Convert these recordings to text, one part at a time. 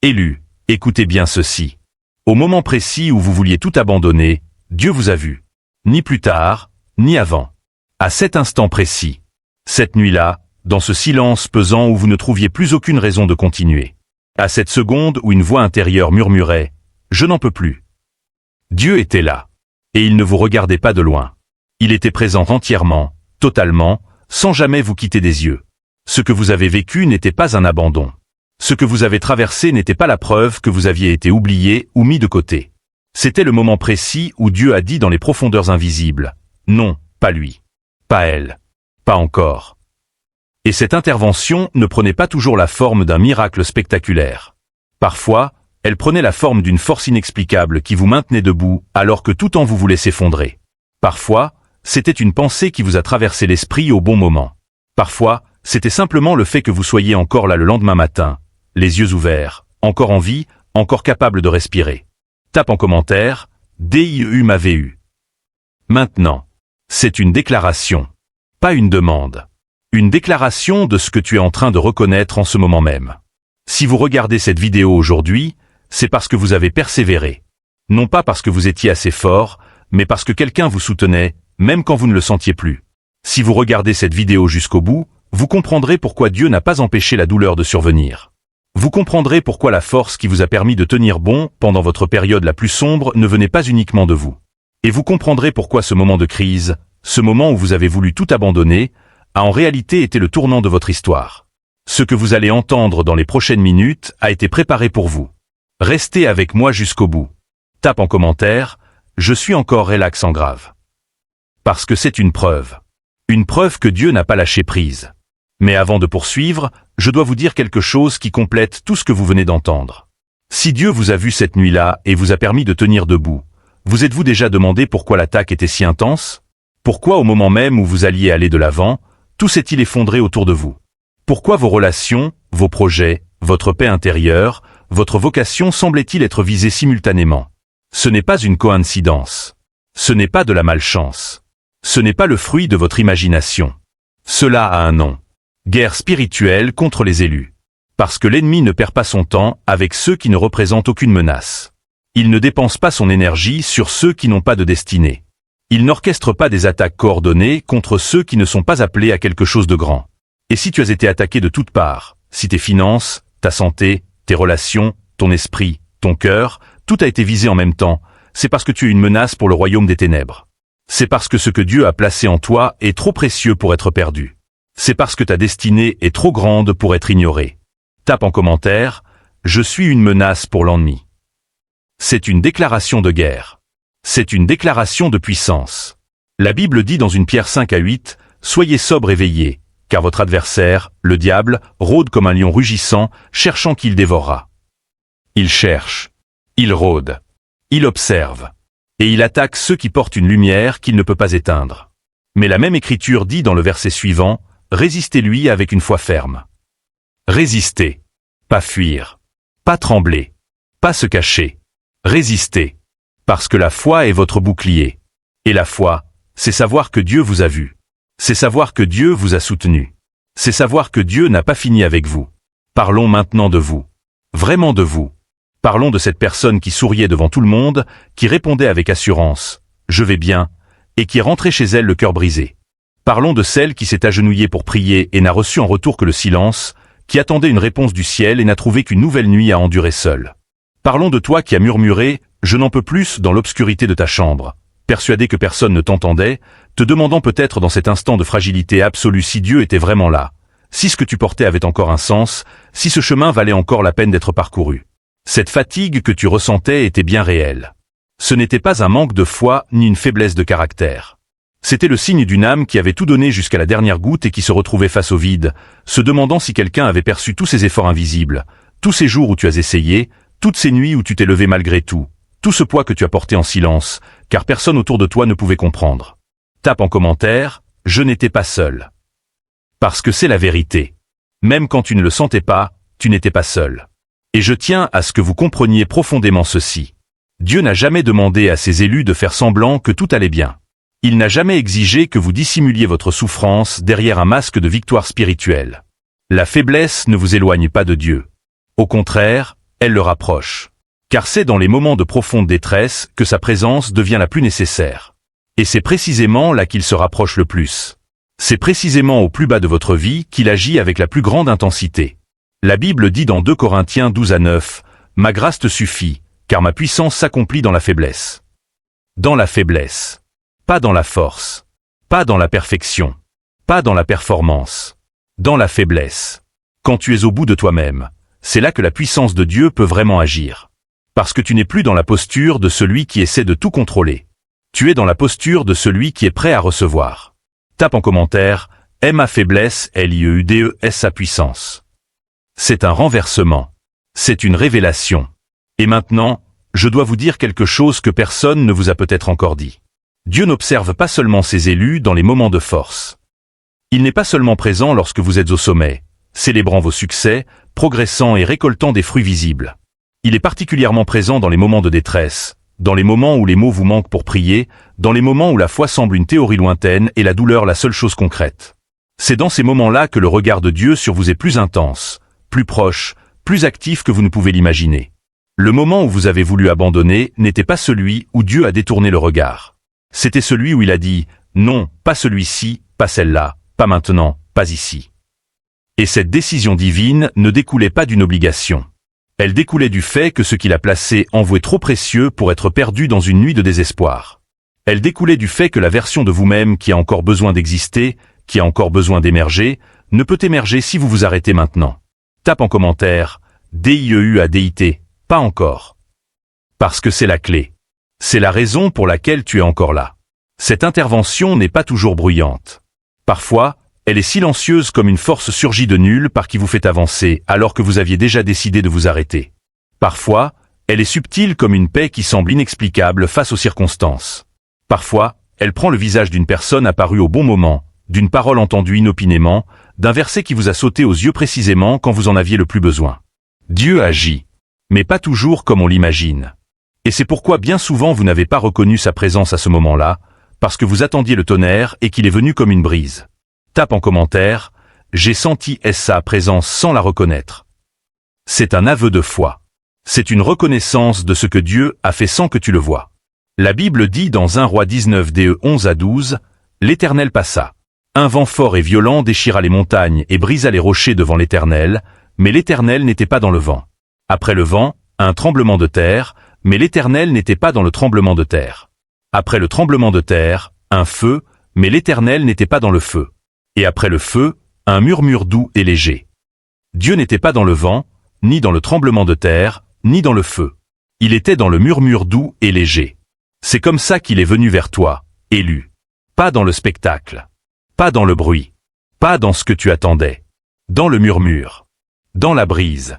Élus, écoutez bien ceci. Au moment précis où vous vouliez tout abandonner, Dieu vous a vu. Ni plus tard, ni avant. À cet instant précis. Cette nuit-là, dans ce silence pesant où vous ne trouviez plus aucune raison de continuer. À cette seconde où une voix intérieure murmurait « Je n'en peux plus ». Dieu était là. Et il ne vous regardait pas de loin. Il était présent entièrement, totalement, sans jamais vous quitter des yeux. Ce que vous avez vécu n'était pas un abandon. Ce que vous avez traversé n'était pas la preuve que vous aviez été oublié ou mis de côté. C'était le moment précis où Dieu a dit dans les profondeurs invisibles « Non, pas lui. Pas elle. Pas encore. » Et cette intervention ne prenait pas toujours la forme d'un miracle spectaculaire. Parfois, elle prenait la forme d'une force inexplicable qui vous maintenait debout alors que tout en vous voulait s'effondrer. Parfois, c'était une pensée qui vous a traversé l'esprit au bon moment. Parfois, c'était simplement le fait que vous soyez encore là le lendemain matin, les yeux ouverts, encore en vie, encore capable de respirer. Tape en commentaire, DIU m'avait eu. Maintenant, c'est une déclaration, pas une demande. Une déclaration de ce que tu es en train de reconnaître en ce moment même. Si vous regardez cette vidéo aujourd'hui, c'est parce que vous avez persévéré. Non pas parce que vous étiez assez fort, mais parce que quelqu'un vous soutenait, même quand vous ne le sentiez plus. Si vous regardez cette vidéo jusqu'au bout, vous comprendrez pourquoi Dieu n'a pas empêché la douleur de survenir. Vous comprendrez pourquoi la force qui vous a permis de tenir bon pendant votre période la plus sombre ne venait pas uniquement de vous. Et vous comprendrez pourquoi ce moment de crise, ce moment où vous avez voulu tout abandonner, a en réalité été le tournant de votre histoire. Ce que vous allez entendre dans les prochaines minutes a été préparé pour vous. Restez avec moi jusqu'au bout. Tape en commentaire, je suis encore relax en grave. Parce que c'est une preuve. Une preuve que Dieu n'a pas lâché prise. Mais avant de poursuivre, je dois vous dire quelque chose qui complète tout ce que vous venez d'entendre. Si Dieu vous a vu cette nuit-là et vous a permis de tenir debout, vous êtes-vous déjà demandé pourquoi l'attaque était si intense? Pourquoi au moment même où vous alliez aller de l'avant, tout s'est-il effondré autour de vous? Pourquoi vos relations, vos projets, votre paix intérieure, votre vocation semblaient-ils être visés simultanément? Ce n'est pas une coïncidence. Ce n'est pas de la malchance. Ce n'est pas le fruit de votre imagination. Cela a un nom. Guerre spirituelle contre les élus. Parce que l'ennemi ne perd pas son temps avec ceux qui ne représentent aucune menace. Il ne dépense pas son énergie sur ceux qui n'ont pas de destinée. Il n'orchestre pas des attaques coordonnées contre ceux qui ne sont pas appelés à quelque chose de grand. Et si tu as été attaqué de toutes parts, si tes finances, ta santé, tes relations, ton esprit, ton cœur, tout a été visé en même temps, c'est parce que tu es une menace pour le royaume des ténèbres. C'est parce que ce que Dieu a placé en toi est trop précieux pour être perdu. C'est parce que ta destinée est trop grande pour être ignorée. Tape en commentaire, je suis une menace pour l'ennemi. C'est une déclaration de guerre. C'est une déclaration de puissance. La Bible dit dans 1 Pierre 5-8, « Soyez sobres et veillez, car votre adversaire, le diable, rôde comme un lion rugissant, cherchant qui il dévorera. » Il cherche, il rôde, il observe, et il attaque ceux qui portent une lumière qu'il ne peut pas éteindre. Mais la même écriture dit dans le verset suivant, « Résistez-lui avec une foi ferme. » Résister, pas fuir, pas trembler, pas se cacher. Résister. Parce que la foi est votre bouclier. Et la foi, c'est savoir que Dieu vous a vu. C'est savoir que Dieu vous a soutenu. C'est savoir que Dieu n'a pas fini avec vous. Parlons maintenant de vous. Vraiment de vous. Parlons de cette personne qui souriait devant tout le monde, qui répondait avec assurance « Je vais bien » et qui est rentrée chez elle le cœur brisé. Parlons de celle qui s'est agenouillée pour prier et n'a reçu en retour que le silence, qui attendait une réponse du ciel et n'a trouvé qu'une nouvelle nuit à endurer seule. Parlons de toi qui as murmuré « Je n'en peux plus » dans l'obscurité de ta chambre, persuadé que personne ne t'entendait, te demandant peut-être dans cet instant de fragilité absolue si Dieu était vraiment là, si ce que tu portais avait encore un sens, si ce chemin valait encore la peine d'être parcouru. Cette fatigue que tu ressentais était bien réelle. Ce n'était pas un manque de foi ni une faiblesse de caractère. C'était le signe d'une âme qui avait tout donné jusqu'à la dernière goutte et qui se retrouvait face au vide, se demandant si quelqu'un avait perçu tous ces efforts invisibles, tous ces jours où tu as essayé, toutes ces nuits où tu t'es levé malgré tout, tout ce poids que tu as porté en silence, car personne autour de toi ne pouvait comprendre. Tape en commentaire, je n'étais pas seul. Parce que c'est la vérité. Même quand tu ne le sentais pas, tu n'étais pas seul. Et je tiens à ce que vous compreniez profondément ceci. Dieu n'a jamais demandé à ses élus de faire semblant que tout allait bien. Il n'a jamais exigé que vous dissimuliez votre souffrance derrière un masque de victoire spirituelle. La faiblesse ne vous éloigne pas de Dieu. Au contraire, elle le rapproche. Car c'est dans les moments de profonde détresse que sa présence devient la plus nécessaire. Et c'est précisément là qu'il se rapproche le plus. C'est précisément au plus bas de votre vie qu'il agit avec la plus grande intensité. La Bible dit dans 2 Corinthiens 12-9, « Ma grâce te suffit, car ma puissance s'accomplit dans la faiblesse. » Dans la faiblesse. Pas dans la force. Pas dans la perfection. Pas dans la performance. Dans la faiblesse. Quand tu es au bout de toi-même, c'est là que la puissance de Dieu peut vraiment agir. Parce que tu n'es plus dans la posture de celui qui essaie de tout contrôler. Tu es dans la posture de celui qui est prêt à recevoir. Tape en commentaire, « Aie ma faiblesse, L-I-E-U-D-E-S sa puissance ». C'est un renversement. C'est une révélation. Et maintenant, je dois vous dire quelque chose que personne ne vous a peut-être encore dit. Dieu n'observe pas seulement ses élus dans les moments de force. Il n'est pas seulement présent lorsque vous êtes au sommet, célébrant vos succès, progressant et récoltant des fruits visibles. Il est particulièrement présent dans les moments de détresse, dans les moments où les mots vous manquent pour prier, dans les moments où la foi semble une théorie lointaine et la douleur la seule chose concrète. C'est dans ces moments-là que le regard de Dieu sur vous est plus intense, plus proche, plus actif que vous ne pouvez l'imaginer. Le moment où vous avez voulu abandonner n'était pas celui où Dieu a détourné le regard. C'était celui où il a dit « Non, pas celui-ci, pas celle-là, pas maintenant, pas ici ». Et cette décision divine ne découlait pas d'une obligation. Elle découlait du fait que ce qu'il a placé en vous est trop précieux pour être perdu dans une nuit de désespoir. Elle découlait du fait que la version de vous-même qui a encore besoin d'exister, qui a encore besoin d'émerger, ne peut émerger si vous vous arrêtez maintenant. Tape en commentaire, D-I-E-U-A-D-I-T, pas encore. Parce que c'est la clé. C'est la raison pour laquelle tu es encore là. Cette intervention n'est pas toujours bruyante. Parfois, elle est silencieuse comme une force surgie de nulle part qui vous fait avancer alors que vous aviez déjà décidé de vous arrêter. Parfois, elle est subtile comme une paix qui semble inexplicable face aux circonstances. Parfois, elle prend le visage d'une personne apparue au bon moment, d'une parole entendue inopinément, d'un verset qui vous a sauté aux yeux précisément quand vous en aviez le plus besoin. Dieu agit, mais pas toujours comme on l'imagine. Et c'est pourquoi bien souvent vous n'avez pas reconnu sa présence à ce moment-là, parce que vous attendiez le tonnerre et qu'il est venu comme une brise. Tape en commentaire, j'ai senti sa présence sans la reconnaître. C'est un aveu de foi. C'est une reconnaissance de ce que Dieu a fait sans que tu le vois. La Bible dit dans 1 Roi 19 DE 11-12, l'Éternel passa. Un vent fort et violent déchira les montagnes et brisa les rochers devant l'Éternel, mais l'Éternel n'était pas dans le vent. Après le vent, un tremblement de terre, mais l'Éternel n'était pas dans le tremblement de terre. Après le tremblement de terre, un feu, mais l'Éternel n'était pas dans le feu. Et après le feu, un murmure doux et léger. Dieu n'était pas dans le vent, ni dans le tremblement de terre, ni dans le feu. Il était dans le murmure doux et léger. C'est comme ça qu'il est venu vers toi, élu. Pas dans le spectacle. Pas dans le bruit. Pas dans ce que tu attendais. Dans le murmure. Dans la brise.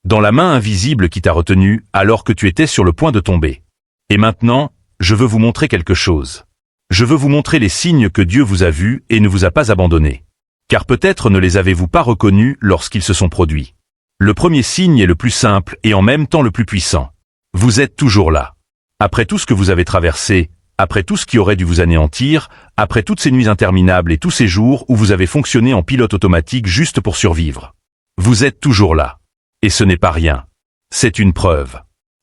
Dans la main invisible qui t'a retenu alors que tu étais sur le point de tomber. Et maintenant, je veux vous montrer quelque chose. Je veux vous montrer les signes que Dieu vous a vus et ne vous a pas abandonnés. Car peut-être ne les avez-vous pas reconnus lorsqu'ils se sont produits. Le premier signe est le plus simple et en même temps le plus puissant. Vous êtes toujours là. Après tout ce que vous avez traversé, après tout ce qui aurait dû vous anéantir, après toutes ces nuits interminables et tous ces jours où vous avez fonctionné en pilote automatique juste pour survivre. Vous êtes toujours là. Et ce n'est pas rien. C'est une preuve.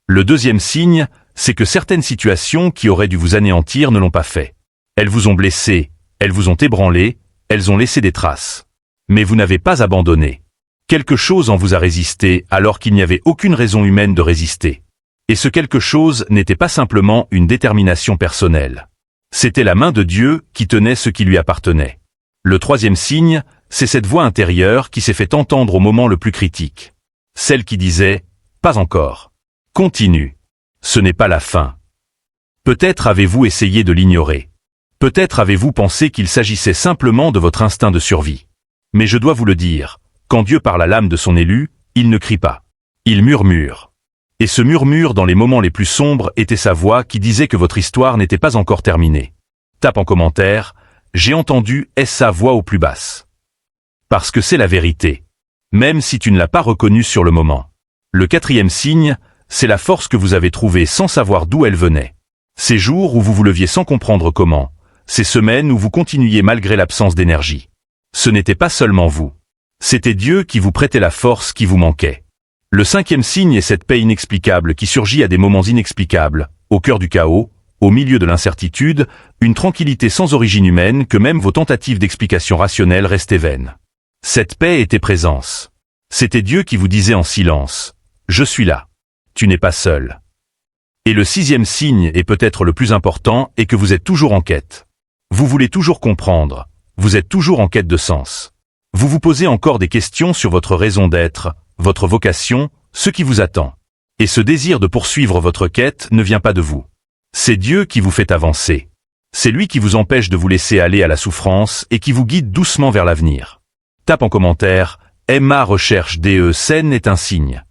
Le deuxième signe, c'est que certaines situations qui auraient dû vous anéantir ne l'ont pas fait. Elles vous ont blessé, elles vous ont ébranlé, elles ont laissé des traces. Mais vous n'avez pas abandonné. Quelque chose en vous a résisté alors qu'il n'y avait aucune raison humaine de résister. Et ce quelque chose n'était pas simplement une détermination personnelle. C'était la main de Dieu qui tenait ce qui lui appartenait. Le troisième signe, c'est cette voix intérieure qui s'est fait entendre au moment le plus critique. Celle qui disait « Pas encore. Continue. Ce n'est pas la fin. » Peut-être avez-vous essayé de l'ignorer. Peut-être avez-vous pensé qu'il s'agissait simplement de votre instinct de survie. Mais je dois vous le dire, quand Dieu parle à l'âme de son élu, il ne crie pas. Il murmure. Et ce murmure dans les moments les plus sombres était sa voix qui disait que votre histoire n'était pas encore terminée. Tape en commentaire, j'ai entendu sa voix au plus basse. Parce que c'est la vérité. Même si tu ne l'as pas reconnue sur le moment. Le quatrième signe, c'est la force que vous avez trouvée sans savoir d'où elle venait. Ces jours où vous vous leviez sans comprendre comment. Ces semaines où vous continuiez malgré l'absence d'énergie. Ce n'était pas seulement vous. C'était Dieu qui vous prêtait la force qui vous manquait. Le cinquième signe est cette paix inexplicable qui surgit à des moments inexplicables, au cœur du chaos, au milieu de l'incertitude, une tranquillité sans origine humaine que même vos tentatives d'explication rationnelle restaient vaines. Cette paix était présence. C'était Dieu qui vous disait en silence, « Je suis là. Tu n'es pas seul. » Et le sixième signe, et peut-être le plus important, est que vous êtes toujours en quête. Vous voulez toujours comprendre, vous êtes toujours en quête de sens. Vous vous posez encore des questions sur votre raison d'être, votre vocation, ce qui vous attend. Et ce désir de poursuivre votre quête ne vient pas de vous. C'est Dieu qui vous fait avancer. C'est lui qui vous empêche de vous laisser aller à la souffrance et qui vous guide doucement vers l'avenir. Tape en commentaire, Emma recherche DE scène est un signe.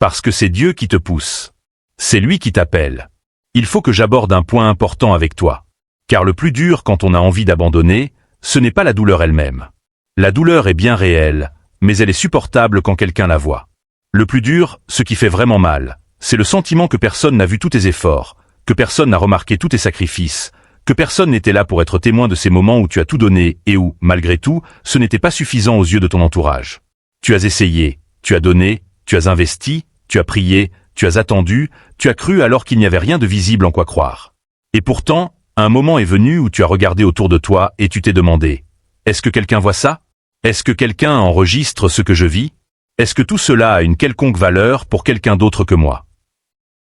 Parce que c'est Dieu qui te pousse. C'est lui qui t'appelle. Il faut que j'aborde un point important avec toi. Car le plus dur quand on a envie d'abandonner, ce n'est pas la douleur elle-même. La douleur est bien réelle, mais elle est supportable quand quelqu'un la voit. Le plus dur, ce qui fait vraiment mal, c'est le sentiment que personne n'a vu tous tes efforts, que personne n'a remarqué tous tes sacrifices, que personne n'était là pour être témoin de ces moments où tu as tout donné et où, malgré tout, ce n'était pas suffisant aux yeux de ton entourage. Tu as essayé, tu as donné, tu as investi, tu as prié, tu as attendu, tu as cru alors qu'il n'y avait rien de visible en quoi croire. Et pourtant, un moment est venu où tu as regardé autour de toi et tu t'es demandé, est-ce que quelqu'un voit ça? Est-ce que quelqu'un enregistre ce que je vis? Est-ce que tout cela a une quelconque valeur pour quelqu'un d'autre que moi?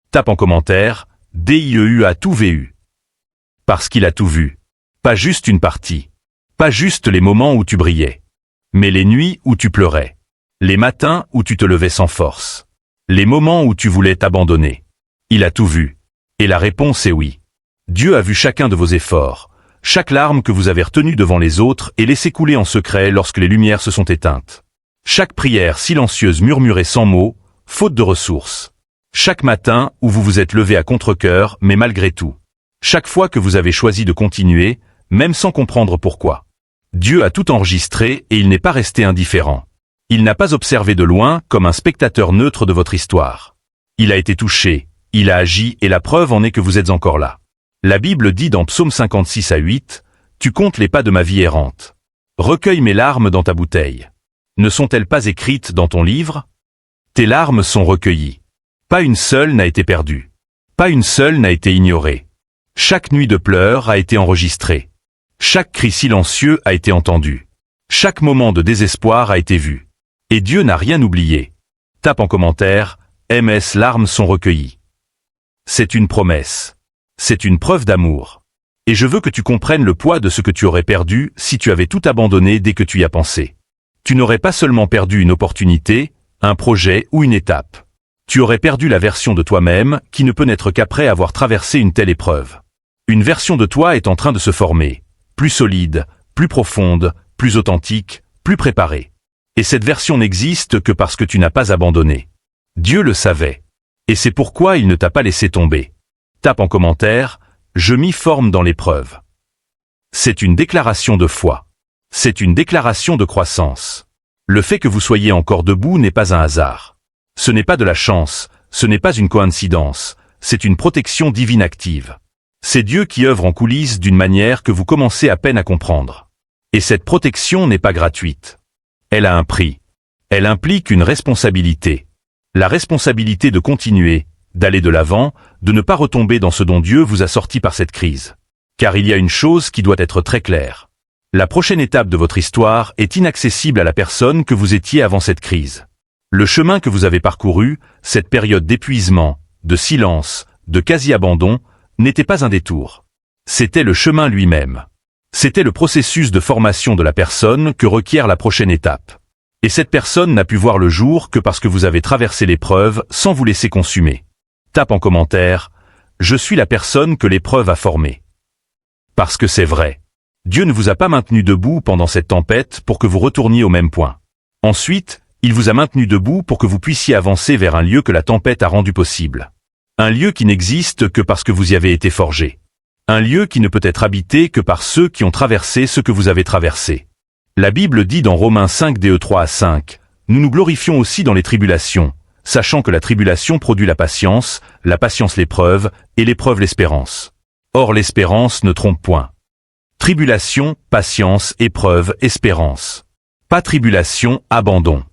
Tape en commentaire, DIEU a tout vu. Parce qu'il a tout vu. Pas juste une partie. Pas juste les moments où tu brillais. Mais les nuits où tu pleurais. Les matins où tu te levais sans force. Les moments où tu voulais t'abandonner. Il a tout vu. Et la réponse est oui. Dieu a vu chacun de vos efforts, chaque larme que vous avez retenue devant les autres et laissée couler en secret lorsque les lumières se sont éteintes. Chaque prière silencieuse murmurée sans mots, faute de ressources. Chaque matin où vous vous êtes levé à contre-cœur, mais malgré tout. Chaque fois que vous avez choisi de continuer, même sans comprendre pourquoi. Dieu a tout enregistré et il n'est pas resté indifférent. Il n'a pas observé de loin comme un spectateur neutre de votre histoire. Il a été touché, il a agi et la preuve en est que vous êtes encore là. La Bible dit dans Psaume 56 à 8, « Tu comptes les pas de ma vie errante. Recueille mes larmes dans ta bouteille. Ne sont-elles pas écrites dans ton livre? Tes larmes sont recueillies. Pas une seule n'a été perdue. Pas une seule n'a été ignorée. Chaque nuit de pleurs a été enregistrée. Chaque cri silencieux a été entendu. Chaque moment de désespoir a été vu. Et Dieu n'a rien oublié. » Tape en commentaire, MS larmes sont recueillies. C'est une promesse. C'est une preuve d'amour. Et je veux que tu comprennes le poids de ce que tu aurais perdu si tu avais tout abandonné dès que tu y as pensé. Tu n'aurais pas seulement perdu une opportunité, un projet ou une étape. Tu aurais perdu la version de toi-même qui ne peut n'être qu'après avoir traversé une telle épreuve. Une version de toi est en train de se former, plus solide, plus profonde, plus authentique, plus préparée. Et cette version n'existe que parce que tu n'as pas abandonné. Dieu le savait. Et c'est pourquoi il ne t'a pas laissé tomber. Tape en commentaire, je m'y forme dans l'épreuve. C'est une déclaration de foi. C'est une déclaration de croissance. Le fait que vous soyez encore debout n'est pas un hasard. Ce n'est pas de la chance, ce n'est pas une coïncidence, c'est une protection divine active. C'est Dieu qui œuvre en coulisses d'une manière que vous commencez à peine à comprendre. Et cette protection n'est pas gratuite. Elle a un prix. Elle implique une responsabilité. La responsabilité de continuer, d'aller de l'avant, de ne pas retomber dans ce dont Dieu vous a sorti par cette crise. Car il y a une chose qui doit être très claire. La prochaine étape de votre histoire est inaccessible à la personne que vous étiez avant cette crise. Le chemin que vous avez parcouru, cette période d'épuisement, de silence, de quasi-abandon, n'était pas un détour. C'était le chemin lui-même. C'était le processus de formation de la personne que requiert la prochaine étape. Et cette personne n'a pu voir le jour que parce que vous avez traversé l'épreuve sans vous laisser consumer. Tape en commentaire, je suis la personne que l'épreuve a formée. Parce que c'est vrai. Dieu ne vous a pas maintenu debout pendant cette tempête pour que vous retourniez au même point. Ensuite, il vous a maintenu debout pour que vous puissiez avancer vers un lieu que la tempête a rendu possible. Un lieu qui n'existe que parce que vous y avez été forgé. Un lieu qui ne peut être habité que par ceux qui ont traversé ce que vous avez traversé. La Bible dit dans Romains 5 DE 3 à 5, « Nous nous glorifions aussi dans les tribulations, sachant que la tribulation produit la patience l'épreuve, et l'épreuve l'espérance. Or l'espérance ne trompe point. Tribulation, patience, épreuve, espérance. Pas tribulation, abandon.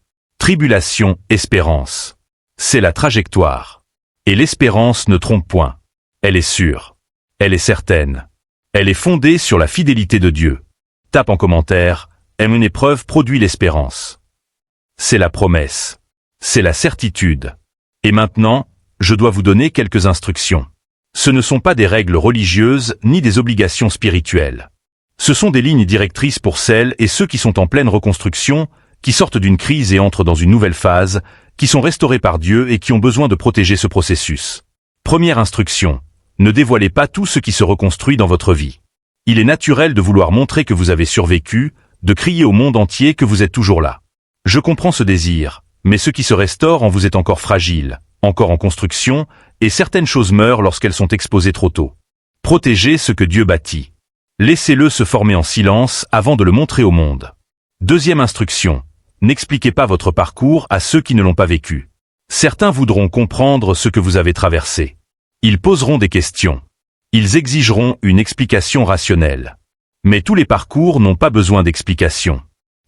Tribulation, espérance. C'est la trajectoire. Et l'espérance ne trompe point. Elle est sûre. Elle est certaine. Elle est fondée sur la fidélité de Dieu. Tape en commentaire, une épreuve produit l'espérance. C'est la promesse. C'est la certitude. Et maintenant, je dois vous donner quelques instructions. Ce ne sont pas des règles religieuses ni des obligations spirituelles. Ce sont des lignes directrices pour celles et ceux qui sont en pleine reconstruction, qui sortent d'une crise et entrent dans une nouvelle phase, qui sont restaurés par Dieu et qui ont besoin de protéger ce processus. Première instruction. Ne dévoilez pas tout ce qui se reconstruit dans votre vie. Il est naturel de vouloir montrer que vous avez survécu, de crier au monde entier que vous êtes toujours là. Je comprends ce désir, mais ce qui se restaure en vous est encore fragile, encore en construction, et certaines choses meurent lorsqu'elles sont exposées trop tôt. Protégez ce que Dieu bâtit. Laissez-le se former en silence avant de le montrer au monde. Deuxième instruction. N'expliquez pas votre parcours à ceux qui ne l'ont pas vécu. Certains voudront comprendre ce que vous avez traversé. Ils poseront des questions. Ils exigeront une explication rationnelle. Mais tous les parcours n'ont pas besoin d'explication.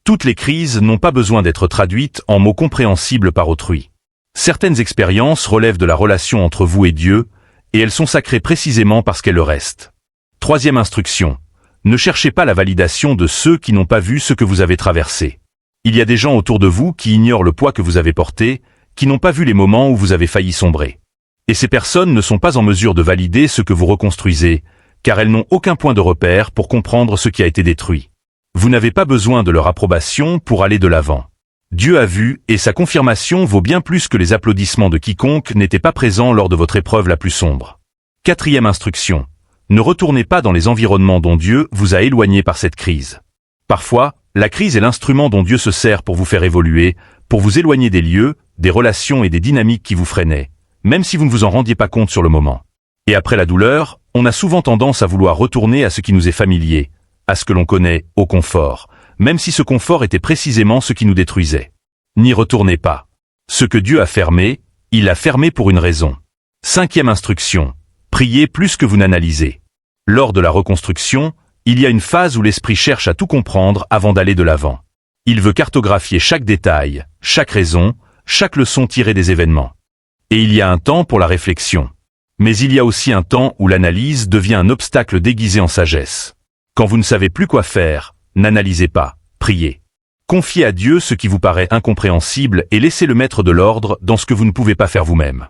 Toutes les crises n'ont pas besoin d'être traduites en mots compréhensibles par autrui. Certaines expériences relèvent de la relation entre vous et Dieu, et elles sont sacrées précisément parce qu'elles le restent. Troisième instruction. Ne cherchez pas la validation de ceux qui n'ont pas vu ce que vous avez traversé. Il y a des gens autour de vous qui ignorent le poids que vous avez porté, qui n'ont pas vu les moments où vous avez failli sombrer. Et ces personnes ne sont pas en mesure de valider ce que vous reconstruisez, car elles n'ont aucun point de repère pour comprendre ce qui a été détruit. Vous n'avez pas besoin de leur approbation pour aller de l'avant. Dieu a vu, et sa confirmation vaut bien plus que les applaudissements de quiconque n'était pas présent lors de votre épreuve la plus sombre. Quatrième instruction. Ne retournez pas dans les environnements dont Dieu vous a éloigné par cette crise. Parfois, la crise est l'instrument dont Dieu se sert pour vous faire évoluer, pour vous éloigner des lieux, des relations et des dynamiques qui vous freinaient, même si vous ne vous en rendiez pas compte sur le moment. Et après la douleur, on a souvent tendance à vouloir retourner à ce qui nous est familier, à ce que l'on connaît, au confort, même si ce confort était précisément ce qui nous détruisait. N'y retournez pas. Ce que Dieu a fermé, il l'a fermé pour une raison. Cinquième instruction. Priez plus que vous n'analysez. Lors de la reconstruction, il y a une phase où l'esprit cherche à tout comprendre avant d'aller de l'avant. Il veut cartographier chaque détail, chaque raison, chaque leçon tirée des événements. Et il y a un temps pour la réflexion. Mais il y a aussi un temps où l'analyse devient un obstacle déguisé en sagesse. Quand vous ne savez plus quoi faire, n'analysez pas, priez. Confiez à Dieu ce qui vous paraît incompréhensible et laissez-le mettre de l'ordre dans ce que vous ne pouvez pas faire vous-même.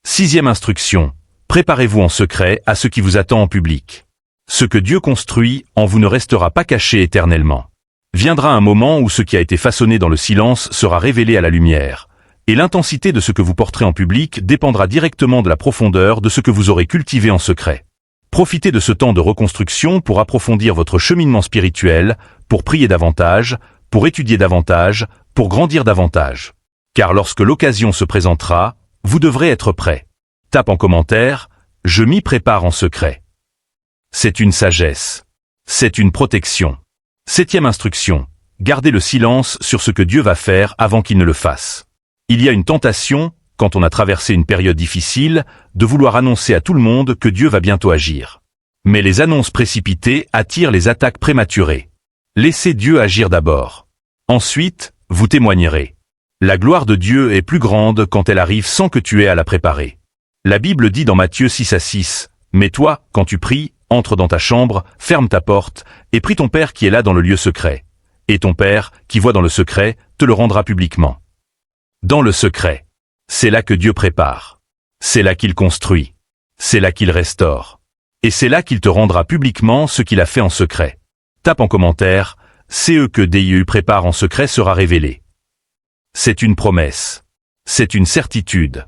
Sixième instruction. Préparez-vous en secret à ce qui vous attend en public. Ce que Dieu construit en vous ne restera pas caché éternellement. Viendra un moment où ce qui a été façonné dans le silence sera révélé à la lumière, et l'intensité de ce que vous porterez en public dépendra directement de la profondeur de ce que vous aurez cultivé en secret. Profitez de ce temps de reconstruction pour approfondir votre cheminement spirituel, pour prier davantage, pour étudier davantage, pour grandir davantage. Car lorsque l'occasion se présentera, vous devrez être prêt. Tape en commentaire, je m'y prépare en secret. C'est une sagesse. C'est une protection. Septième instruction. Gardez le silence sur ce que Dieu va faire avant qu'il ne le fasse. Il y a une tentation, quand on a traversé une période difficile, de vouloir annoncer à tout le monde que Dieu va bientôt agir. Mais les annonces précipitées attirent les attaques prématurées. Laissez Dieu agir d'abord. Ensuite, vous témoignerez. La gloire de Dieu est plus grande quand elle arrive sans que tu aies à la préparer. La Bible dit dans Matthieu 6:6, « Mais toi, quand tu pries, entre dans ta chambre, ferme ta porte, et prie ton Père qui est là dans le lieu secret. Et ton Père, qui voit dans le secret, te le rendra publiquement. » Dans le secret. C'est là que Dieu prépare. C'est là qu'il construit. C'est là qu'il restaure. Et c'est là qu'il te rendra publiquement ce qu'il a fait en secret. Tape en commentaire, ce que Dieu prépare en secret sera révélé. C'est une promesse. C'est une certitude.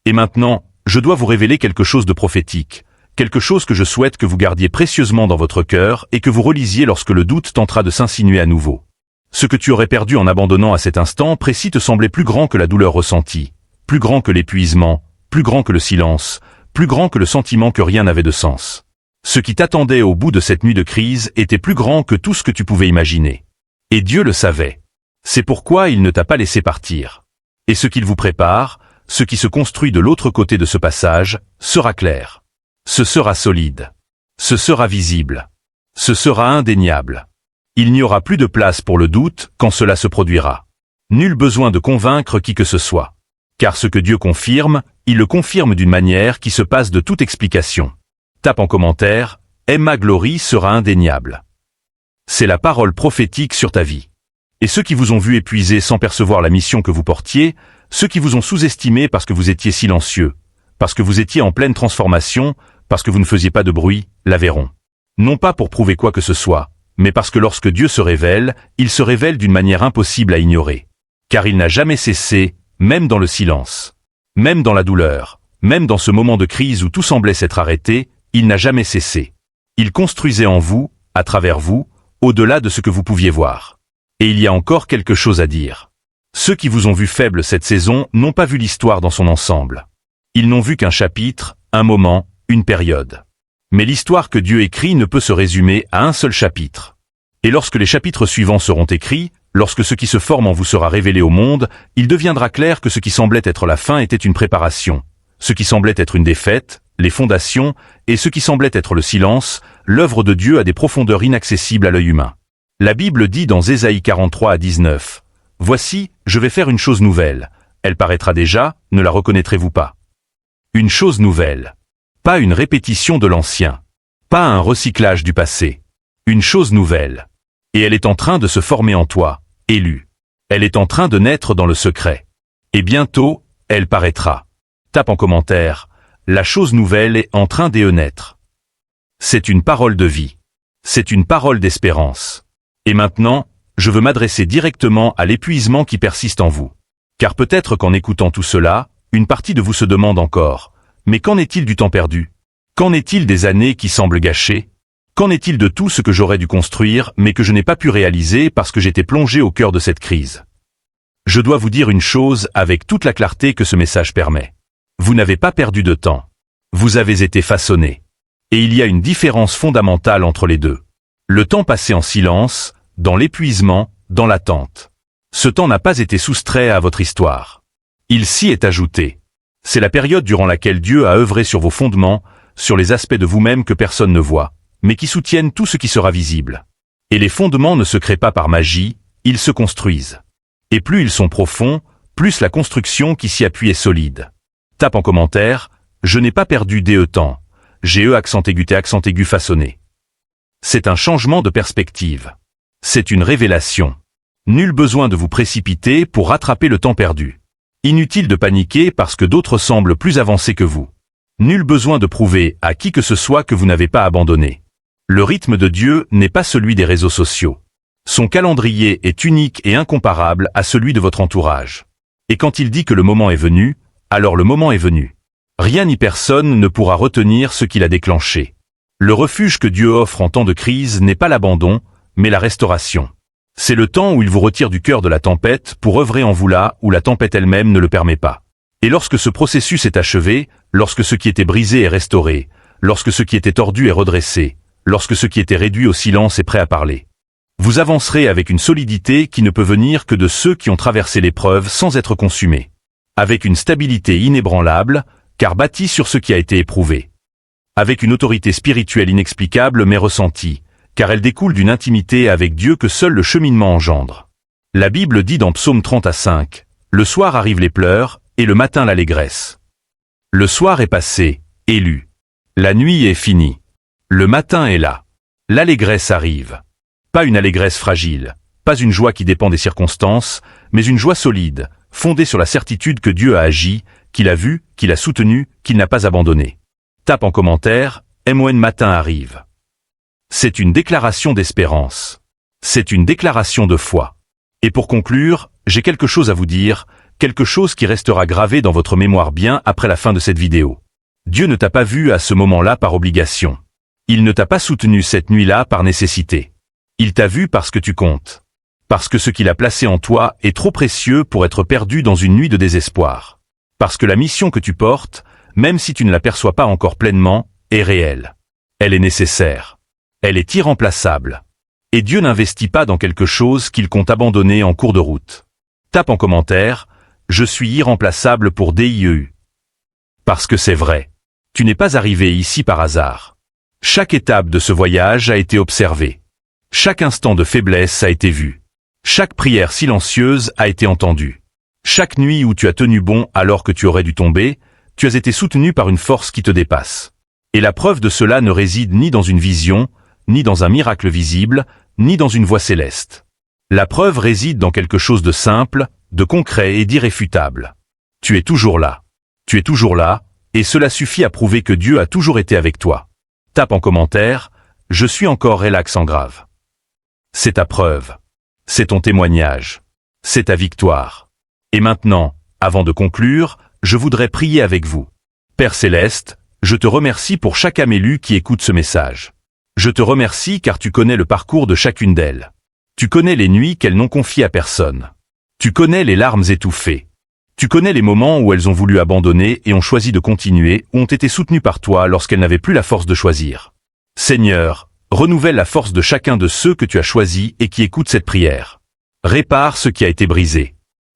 Et maintenant, je dois vous révéler quelque chose de prophétique, quelque chose que je souhaite que vous gardiez précieusement dans votre cœur et que vous relisiez lorsque le doute tentera de s'insinuer à nouveau. Ce que tu aurais perdu en abandonnant à cet instant précis te semblait plus grand que la douleur ressentie, plus grand que l'épuisement, plus grand que le silence, plus grand que le sentiment que rien n'avait de sens. Ce qui t'attendait au bout de cette nuit de crise était plus grand que tout ce que tu pouvais imaginer. Et Dieu le savait. C'est pourquoi il ne t'a pas laissé partir. Et ce qu'il vous prépare, ce qui se construit de l'autre côté de ce passage, sera clair. Ce sera solide. Ce sera visible. Ce sera indéniable. Il n'y aura plus de place pour le doute quand cela se produira. Nul besoin de convaincre qui que ce soit. Car ce que Dieu confirme, il le confirme d'une manière qui se passe de toute explication. Tape en commentaire, Emma Glory sera indéniable. C'est la parole prophétique sur ta vie. Et ceux qui vous ont vu épuisé sans percevoir la mission que vous portiez, ceux qui vous ont sous-estimé parce que vous étiez silencieux, parce que vous étiez en pleine transformation, parce que vous ne faisiez pas de bruit, la verront. Non pas pour prouver quoi que ce soit, mais parce que lorsque Dieu se révèle, il se révèle d'une manière impossible à ignorer. Car il n'a jamais cessé, même dans le silence, même dans la douleur, même dans ce moment de crise où tout semblait s'être arrêté, il n'a jamais cessé. Il construisait en vous, à travers vous, au-delà de ce que vous pouviez voir. Et il y a encore quelque chose à dire. Ceux qui vous ont vu faible cette saison n'ont pas vu l'histoire dans son ensemble. Ils n'ont vu qu'un chapitre, un moment, une période. Mais l'histoire que Dieu écrit ne peut se résumer à un seul chapitre. Et lorsque les chapitres suivants seront écrits, lorsque ce qui se forme en vous sera révélé au monde, il deviendra clair que ce qui semblait être la fin était une préparation, ce qui semblait être une défaite, les fondations, et ce qui semblait être le silence, l'œuvre de Dieu à des profondeurs inaccessibles à l'œil humain. La Bible dit dans Ésaïe 43 à 19, « Voici, je vais faire une chose nouvelle. Elle paraîtra déjà, ne la reconnaîtrez-vous pas? » Une chose nouvelle. Pas une répétition de l'ancien. Pas un recyclage du passé. Une chose nouvelle. Et elle est en train de se former en toi, élu. Elle est en train de naître dans le secret. Et bientôt, elle paraîtra. Tape en commentaire, la chose nouvelle est en train de naître. C'est une parole de vie. C'est une parole d'espérance. Et maintenant, je veux m'adresser directement à l'épuisement qui persiste en vous. Car peut-être qu'en écoutant tout cela, une partie de vous se demande encore, mais qu'en est-il du temps perdu? Qu'en est-il des années qui semblent gâchées? Qu'en est-il de tout ce que j'aurais dû construire, mais que je n'ai pas pu réaliser parce que j'étais plongé au cœur de cette crise? Je dois vous dire une chose avec toute la clarté que ce message permet. Vous n'avez pas perdu de temps. Vous avez été façonné. Et il y a une différence fondamentale entre les deux. Le temps passé en silence, dans l'épuisement, dans l'attente. Ce temps n'a pas été soustrait à votre histoire. Il s'y est ajouté. C'est la période durant laquelle Dieu a œuvré sur vos fondements, sur les aspects de vous-même que personne ne voit, mais qui soutiennent tout ce qui sera visible. Et les fondements ne se créent pas par magie, ils se construisent. Et plus ils sont profonds, plus la construction qui s'y appuie est solide. Tape en commentaire, je n'ai pas perdu des temps. J'ai accent aigu façonné. C'est un changement de perspective. C'est une révélation. Nul besoin de vous précipiter pour rattraper le temps perdu. Inutile de paniquer parce que d'autres semblent plus avancés que vous. Nul besoin de prouver à qui que ce soit que vous n'avez pas abandonné. Le rythme de Dieu n'est pas celui des réseaux sociaux. Son calendrier est unique et incomparable à celui de votre entourage. Et quand il dit que le moment est venu, alors le moment est venu. Rien ni personne ne pourra retenir ce qu'il a déclenché. Le refuge que Dieu offre en temps de crise n'est pas l'abandon, mais la restauration. C'est le temps où il vous retire du cœur de la tempête pour œuvrer en vous là où la tempête elle-même ne le permet pas. Et lorsque ce processus est achevé, lorsque ce qui était brisé est restauré, lorsque ce qui était tordu est redressé, lorsque ce qui était réduit au silence est prêt à parler, vous avancerez avec une solidité qui ne peut venir que de ceux qui ont traversé l'épreuve sans être consumés. Avec une stabilité inébranlable, car bâtie sur ce qui a été éprouvé. Avec une autorité spirituelle inexplicable mais ressentie, car elle découle d'une intimité avec Dieu que seul le cheminement engendre. La Bible dit dans Psaume 30 à 5, « Le soir arrivent les pleurs, et le matin l'allégresse. Le soir est passé, élu. La nuit est finie. Le matin est là. L'allégresse arrive. » Pas une allégresse fragile, pas une joie qui dépend des circonstances, mais une joie solide, fondée sur la certitude que Dieu a agi, qu'il a vu, qu'il a soutenu, qu'il n'a pas abandonné. Tape en commentaire, MON matin arrive. C'est une déclaration d'espérance. C'est une déclaration de foi. Et pour conclure, j'ai quelque chose à vous dire, quelque chose qui restera gravé dans votre mémoire bien après la fin de cette vidéo. Dieu ne t'a pas vu à ce moment-là par obligation. Il ne t'a pas soutenu cette nuit-là par nécessité. Il t'a vu parce que tu comptes. Parce que ce qu'il a placé en toi est trop précieux pour être perdu dans une nuit de désespoir. Parce que la mission que tu portes, même si tu ne l'aperçois pas encore pleinement, est réelle. Elle est nécessaire. Elle est irremplaçable. Et Dieu n'investit pas dans quelque chose qu'il compte abandonner en cours de route. Tape en commentaire, je suis irremplaçable pour DIEU. Parce que c'est vrai. Tu n'es pas arrivé ici par hasard. Chaque étape de ce voyage a été observée. Chaque instant de faiblesse a été vu. Chaque prière silencieuse a été entendue. Chaque nuit où tu as tenu bon alors que tu aurais dû tomber, tu as été soutenu par une force qui te dépasse. Et la preuve de cela ne réside ni dans une vision, ni dans un miracle visible, ni dans une voix céleste. La preuve réside dans quelque chose de simple, de concret et d'irréfutable. Tu es toujours là. Tu es toujours là, et cela suffit à prouver que Dieu a toujours été avec toi. Tape en commentaire, je suis encore relax en grave. C'est ta preuve. C'est ton témoignage. C'est ta victoire. Et maintenant, avant de conclure, je voudrais prier avec vous. Père Céleste, je te remercie pour chaque âme élue qui écoute ce message. Je te remercie car tu connais le parcours de chacune d'elles. Tu connais les nuits qu'elles n'ont confiées à personne. Tu connais les larmes étouffées. Tu connais les moments où elles ont voulu abandonner et ont choisi de continuer ou ont été soutenues par toi lorsqu'elles n'avaient plus la force de choisir. Seigneur, renouvelle la force de chacun de ceux que tu as choisis et qui écoutent cette prière. Répare ce qui a été brisé.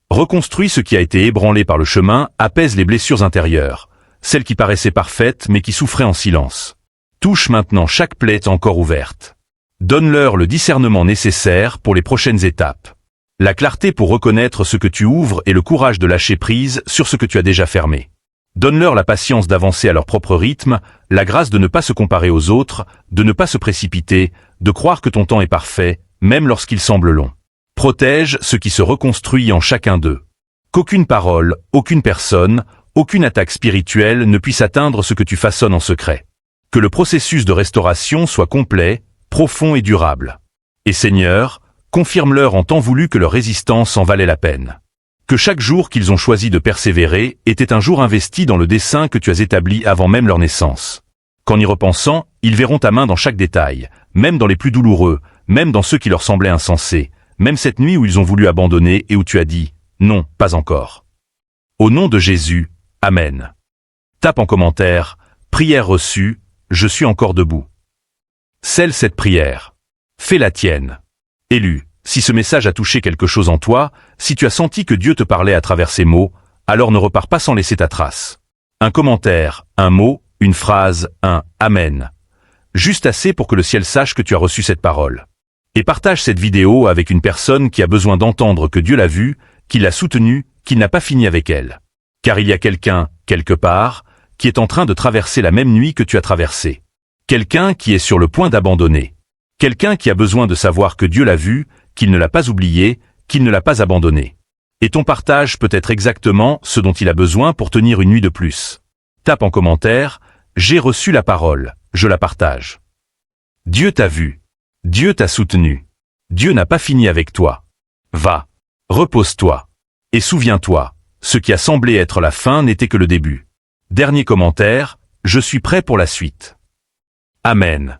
Reconstruis ce qui a été ébranlé par le chemin, apaise les blessures intérieures, celles qui paraissaient parfaites mais qui souffraient en silence. Touche maintenant chaque plaie encore ouverte. Donne-leur le discernement nécessaire pour les prochaines étapes. La clarté pour reconnaître ce que tu ouvres et le courage de lâcher prise sur ce que tu as déjà fermé. Donne-leur la patience d'avancer à leur propre rythme, la grâce de ne pas se comparer aux autres, de ne pas se précipiter, de croire que ton temps est parfait, même lorsqu'il semble long. Protège ce qui se reconstruit en chacun d'eux. Qu'aucune parole, aucune personne, aucune attaque spirituelle ne puisse atteindre ce que tu façonnes en secret. Que le processus de restauration soit complet, profond et durable. Et Seigneur, confirme-leur en temps voulu que leur résistance en valait la peine. Que chaque jour qu'ils ont choisi de persévérer était un jour investi dans le dessein que tu as établi avant même leur naissance. Qu'en y repensant, ils verront ta main dans chaque détail, même dans les plus douloureux, même dans ceux qui leur semblaient insensés, même cette nuit où ils ont voulu abandonner et où tu as dit « Non, pas encore ». Au nom de Jésus, Amen. Tape en commentaire « Prière reçue, je suis encore debout ». Scelle cette prière. Fais la tienne. Élu, si ce message a touché quelque chose en toi, si tu as senti que Dieu te parlait à travers ces mots, alors ne repars pas sans laisser ta trace. Un commentaire, un mot, une phrase, un « Amen ». Juste assez pour que le ciel sache que tu as reçu cette parole. Et partage cette vidéo avec une personne qui a besoin d'entendre que Dieu l'a vue, qu'il l'a soutenue, qu'il n'a pas fini avec elle. Car il y a quelqu'un, quelque part, qui est en train de traverser la même nuit que tu as traversée. Quelqu'un qui est sur le point d'abandonner. Quelqu'un qui a besoin de savoir que Dieu l'a vu, qu'il ne l'a pas oublié, qu'il ne l'a pas abandonné. Et ton partage peut être exactement ce dont il a besoin pour tenir une nuit de plus. Tape en commentaire « J'ai reçu la parole, je la partage ». Dieu t'a vu. Dieu t'a soutenu. Dieu n'a pas fini avec toi. Va. Repose-toi. Et souviens-toi, ce qui a semblé être la fin n'était que le début. Dernier commentaire, je suis prêt pour la suite. Amen.